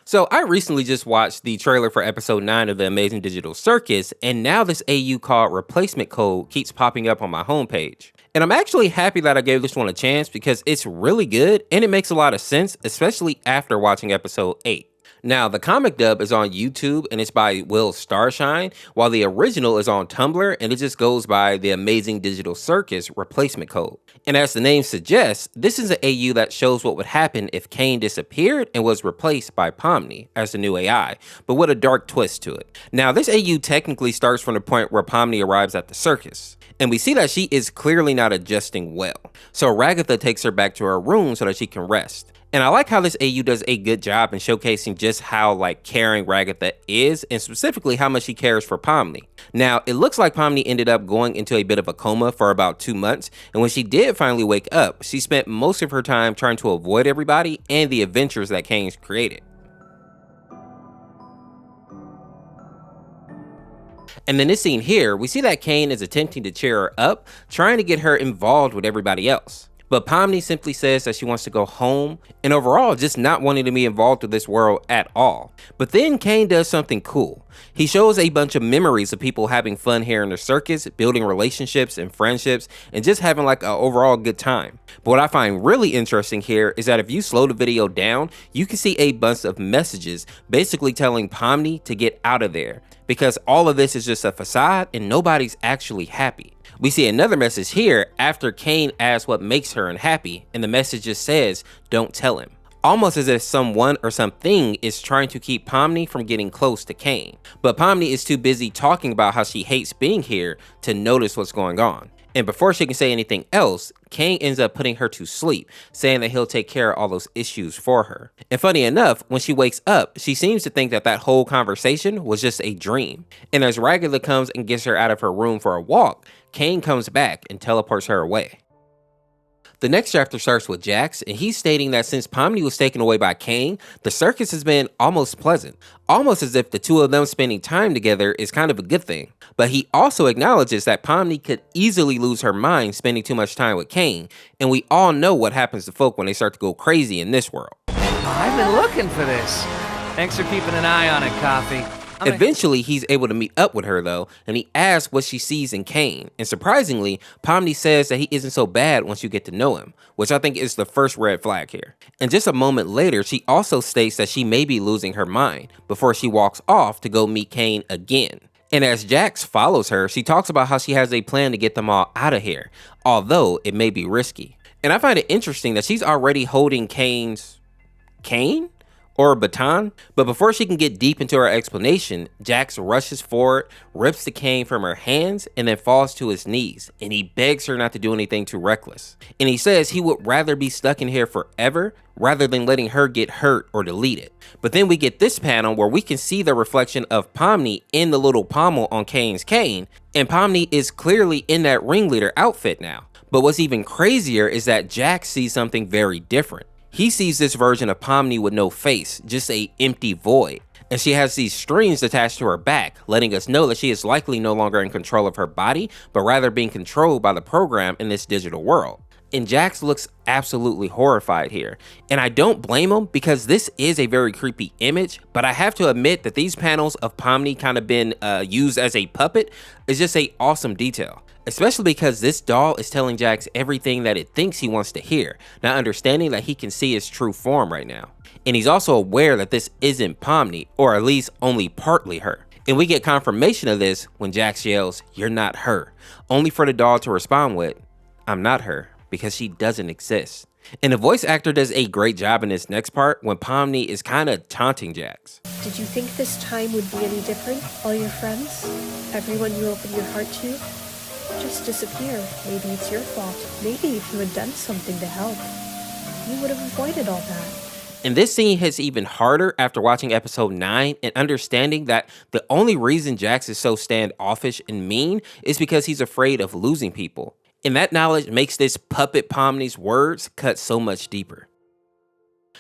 So I recently just watched the trailer for episode 9 of the Amazing Digital Circus, and now this AU called Replacement Code keeps popping up on my homepage. And I'm actually happy that I gave this one a chance because it's really good and it makes a lot of sense, especially after watching episode 8. Now, the comic dub is on YouTube and it's by Will Starshine, while the original is on Tumblr and it just goes by the Amazing Digital Circus Replacement Code. And as the name suggests, this is an AU that shows what would happen if Kane disappeared and was replaced by Pomni as the new AI, but with a dark twist to it. Now, this AU technically starts from the point where Pomni arrives at the circus, and we see that she is clearly not adjusting well. So Ragatha takes her back to her room so that she can rest. And I like how this AU does a good job in showcasing just how caring Ragatha is, and specifically how much she cares for Pomni. Now, it looks like Pomni ended up going into a bit of a coma for about 2 months, and when she did finally wake up, she spent most of her time trying to avoid everybody and the adventures that Kane's created. And in this scene here, we see that Kane is attempting to cheer her up, trying to get her involved with everybody else. But Pomni simply says that she wants to go home, and overall just not wanting to be involved with this world at all. But then Kane does something cool. He shows a bunch of memories of people having fun here in the circus, building relationships and friendships, and just having an overall good time. But what I find really interesting here is that if you slow the video down, you can see a bunch of messages basically telling Pomni to get out of there, because all of this is just a facade and nobody's actually happy. We see another message here after Kane asks what makes her unhappy, and the message just says, "Don't tell him." Almost as if someone or something is trying to keep Pomni from getting close to Kane. But Pomni is too busy talking about how she hates being here to notice what's going on. And before she can say anything else, Kane ends up putting her to sleep, saying that he'll take care of all those issues for her. And funny enough, when she wakes up, she seems to think that that whole conversation was just a dream. And as Ragatha comes and gets her out of her room for a walk, Kane comes back and teleports her away. The next chapter starts with Jax, and he's stating that since Pomni was taken away by Kane, the circus has been almost pleasant, almost as if the two of them spending time together is kind of a good thing. But he also acknowledges that Pomni could easily lose her mind spending too much time with Kane, and we all know what happens to folk when they start to go crazy in this world. I've been looking for this. Thanks for keeping an eye on it, Coffee. Eventually, he's able to meet up with her though, and he asks what she sees in Kane. And surprisingly, Pomni says that he isn't so bad once you get to know him, which I think is the first red flag here. And just a moment later, she also states that she may be losing her mind before she walks off to go meet Kane again. And as Jax follows her, she talks about how she has a plan to get them all out of here, although it may be risky. And I find it interesting that she's already holding Kane's cane? Or a baton. But before she can get deep into her explanation, Jax rushes forward, rips the cane from her hands, and then falls to his knees, and he begs her not to do anything too reckless. And he says he would rather be stuck in here forever rather than letting her get hurt or deleted. But then we get this panel where we can see the reflection of Pomni in the little pommel on Kane's cane, and Pomni is clearly in that ringleader outfit now. But what's even crazier is that Jax sees something very different. He sees this version of Pomni with no face, just a empty void. And she has these strings attached to her back, letting us know that she is likely no longer in control of her body, but rather being controlled by the program in this digital world. And Jax looks absolutely horrified here. And I don't blame him because this is a very creepy image, but I have to admit that these panels of Pomni kind of been used as a puppet is just a awesome detail. Especially because this doll is telling Jax everything that it thinks he wants to hear, not understanding that he can see his true form right now. And he's also aware that this isn't Pomni, or at least only partly her. And we get confirmation of this when Jax yells, "You're not her," only for the doll to respond with, "I'm not her," because she doesn't exist. And the voice actor does a great job in this next part when Pomni is kind of taunting Jax. Did you think this time would be any different? All your friends? Everyone you opened your heart to? Just disappear. Maybe it's your fault. Maybe if you had done something to help, you would have avoided all that. And this scene hits even harder after watching episode 9 and understanding that the only reason Jax is so standoffish and mean is because he's afraid of losing people. And that knowledge makes this puppet Pomni's words cut so much deeper.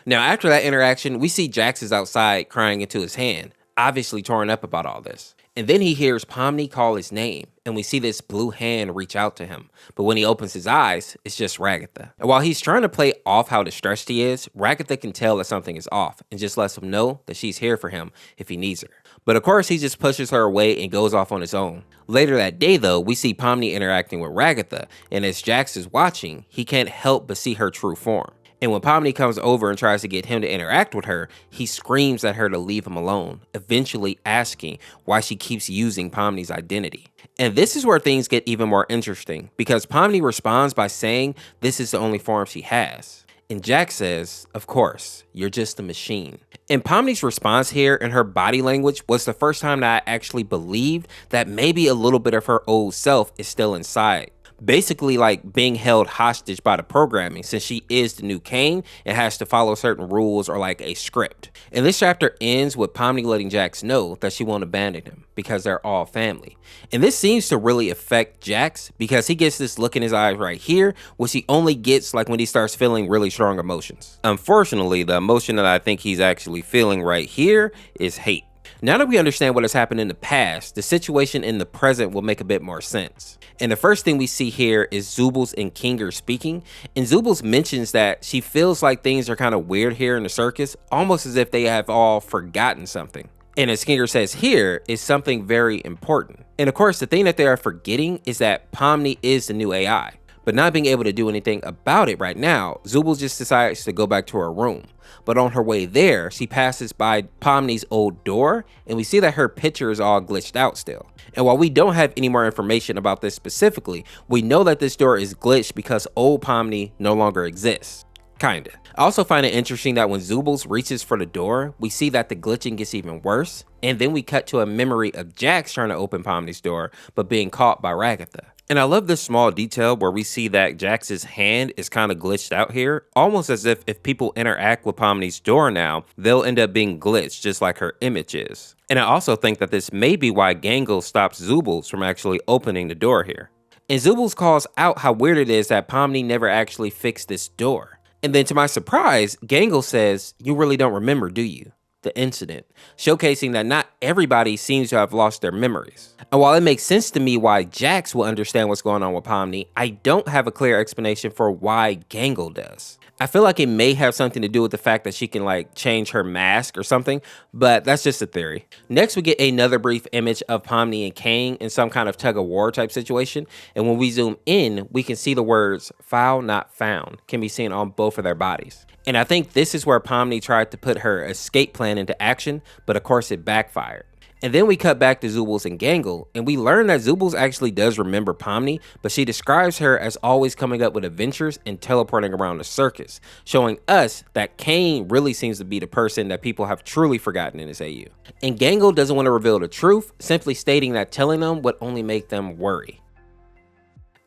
Now after that interaction, we see Jax is outside crying into his hand, obviously torn up about all this. And then he hears Pomni call his name, and we see this blue hand reach out to him. But when he opens his eyes, it's just Ragatha. And while he's trying to play off how distressed he is, Ragatha can tell that something is off and just lets him know that she's here for him if he needs her. But of course, he just pushes her away and goes off on his own. Later that day, though, we see Pomni interacting with Ragatha, and as Jax is watching, he can't help but see her true form. And when Pomni comes over and tries to get him to interact with her, he screams at her to leave him alone, eventually asking why she keeps using Pomni's identity. And this is where things get even more interesting, because Pomni responds by saying this is the only form she has. And Jack says, of course, you're just a machine. And Pomni's response here and her body language was the first time that I actually believed that maybe a little bit of her old self is still inside. Basically like being held hostage by the programming, since she is the new Cain and has to follow certain rules or like a script. And this chapter ends with Pomni letting Jax know that she won't abandon him because they're all family. And this seems to really affect Jax because he gets this look in his eyes right here, which he only gets like when he starts feeling really strong emotions. Unfortunately, the emotion that I think he's actually feeling right here is hate. Now that we understand what has happened in the past, the situation in the present will make a bit more sense. And the first thing we see here is Zoobles and Kinger speaking, and Zoobles mentions that she feels like things are kind of weird here in the circus, almost as if they have all forgotten something. And as Kinger says here, is something very important. And of course, the thing that they are forgetting is that Pomni is the new AI. But not being able to do anything about it right now, Zoobles just decides to go back to her room. But on her way there, she passes by Pomni's old door, and we see that her picture is all glitched out still. And while we don't have any more information about this specifically, we know that this door is glitched because old Pomni no longer exists. Kinda. I also find it interesting that when Zoobles reaches for the door, we see that the glitching gets even worse, and then we cut to a memory of Jax trying to open Pomni's door, but being caught by Ragatha. And I love this small detail where we see that Jax's hand is kind of glitched out here, almost as if people interact with Pomni's door now, they'll end up being glitched just like her image is. And I also think that this may be why Gangle stops Zoobles from actually opening the door here. And Zoobles calls out how weird it is that Pomni never actually fixed this door. And then to my surprise, Gangle says, "You really don't remember, do you?" The incident, showcasing that not everybody seems to have lost their memories. And while it makes sense to me why Jax will understand what's going on with Pomni, I don't have a clear explanation for why Gangle does. I feel like it may have something to do with the fact that she can like change her mask or something, but that's just a theory. Next, we get another brief image of Pomni and Cain in some kind of tug of war type situation. And when we zoom in, we can see the words "file not found" can be seen on both of their bodies. And I think this is where Pomni tried to put her escape plan into action, but of course it backfired. And then we cut back to Zoobles and Gangle, and we learn that Zoobles actually does remember Pomni, but she describes her as always coming up with adventures and teleporting around the circus, showing us that Cain really seems to be the person that people have truly forgotten in this AU. And Gangle doesn't want to reveal the truth, simply stating that telling them would only make them worry.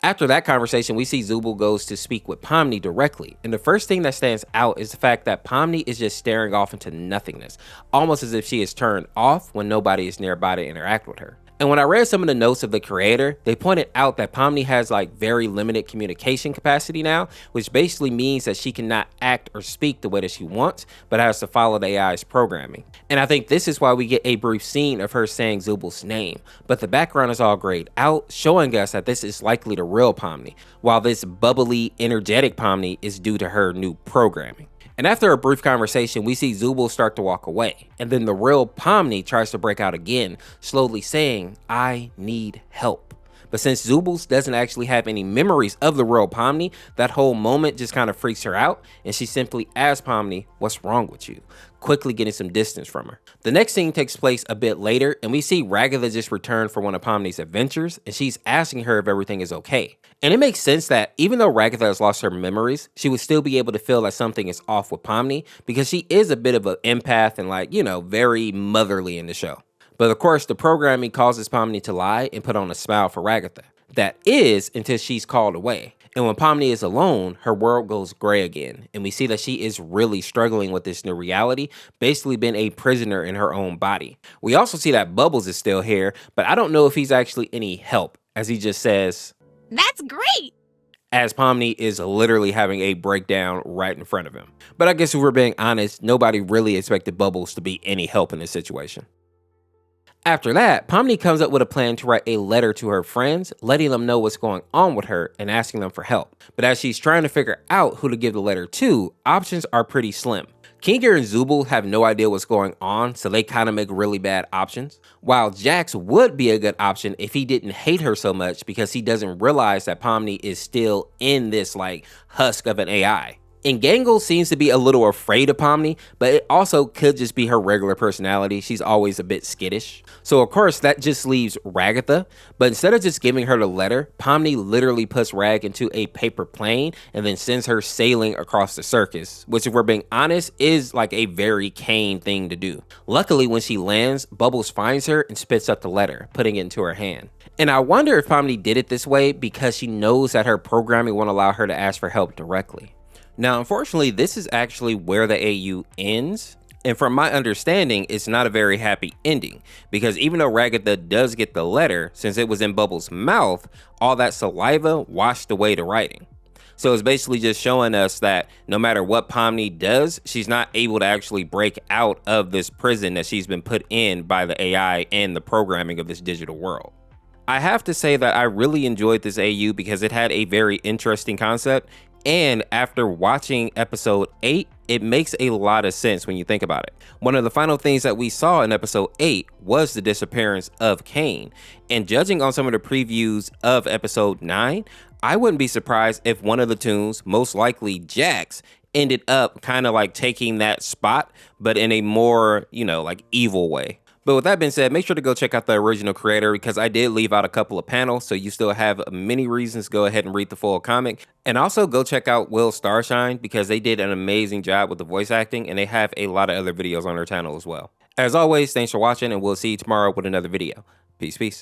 After that conversation, we see Zooble goes to speak with Pomni directly, and the first thing that stands out is the fact that Pomni is just staring off into nothingness, almost as if she is turned off when nobody is nearby to interact with her. And when I read some of the notes of the creator, they pointed out that Pomni has like very limited communication capacity now, which basically means that she cannot act or speak the way that she wants, but has to follow the AI's programming. And I think this is why we get a brief scene of her saying Zooble's name, but the background is all grayed out, showing us that this is likely the real Pomni, while this bubbly, energetic Pomni is due to her new programming. And after a brief conversation, we see Zooble start to walk away, and then the real Pomni tries to break out again, slowly saying, "I need help." But since Zoobles doesn't actually have any memories of the real Pomni, that whole moment just kind of freaks her out, and she simply asks Pomni, "What's wrong with you?" quickly getting some distance from her. The next scene takes place a bit later, and we see Ragatha just returned from one of Pomni's adventures, and she's asking her if everything is okay. And it makes sense that even though Ragatha has lost her memories, she would still be able to feel that something is off with Pomni, because she is a bit of an empath and like, very motherly in the show. But of course, the programming causes Pomni to lie and put on a smile for Ragatha. That is until she's called away. And when Pomni is alone, her world goes gray again. And we see that she is really struggling with this new reality, basically being a prisoner in her own body. We also see that Bubbles is still here, but I don't know if he's actually any help, as he just says, "That's great!" as Pomni is literally having a breakdown right in front of him. But I guess if we're being honest, nobody really expected Bubbles to be any help in this situation. After that, Pomni comes up with a plan to write a letter to her friends, letting them know what's going on with her and asking them for help. But as she's trying to figure out who to give the letter to, options are pretty slim. Kinger and Zubul have no idea what's going on, so they kind of make really bad options. While Jax would be a good option if he didn't hate her so much because he doesn't realize that Pomni is still in this husk of an AI. And Gangle seems to be a little afraid of Pomni, but it also could just be her regular personality. She's always a bit skittish. So of course that just leaves Ragatha, but instead of just giving her the letter, Pomni literally puts Rag into a paper plane and then sends her sailing across the circus, which if we're being honest is a very Kane thing to do. Luckily when she lands, Bubbles finds her and spits up the letter, putting it into her hand. And I wonder if Pomni did it this way because she knows that her programming won't allow her to ask for help directly. Now, unfortunately, this is actually where the AU ends. And from my understanding, it's not a very happy ending because even though Ragatha does get the letter, since it was in Bubbles' mouth, all that saliva washed away the writing. So it's basically just showing us that no matter what Pomni does, she's not able to actually break out of this prison that she's been put in by the AI and the programming of this digital world. I have to say that I really enjoyed this AU because it had a very interesting concept. And after watching episode 8, it makes a lot of sense when you think about it. One of the final things that we saw in episode 8 was the disappearance of Kane. And judging on some of the previews of episode 9, I wouldn't be surprised if one of the toons, most likely Jax, ended up kind of taking that spot, but in a more, evil way. But with that being said, make sure to go check out the original creator because I did leave out a couple of panels, so you still have many reasons to go ahead and read the full comic. And also go check out Will Starshine because they did an amazing job with the voice acting and they have a lot of other videos on their channel as well. As always, thanks for watching and we'll see you tomorrow with another video. Peace, peace.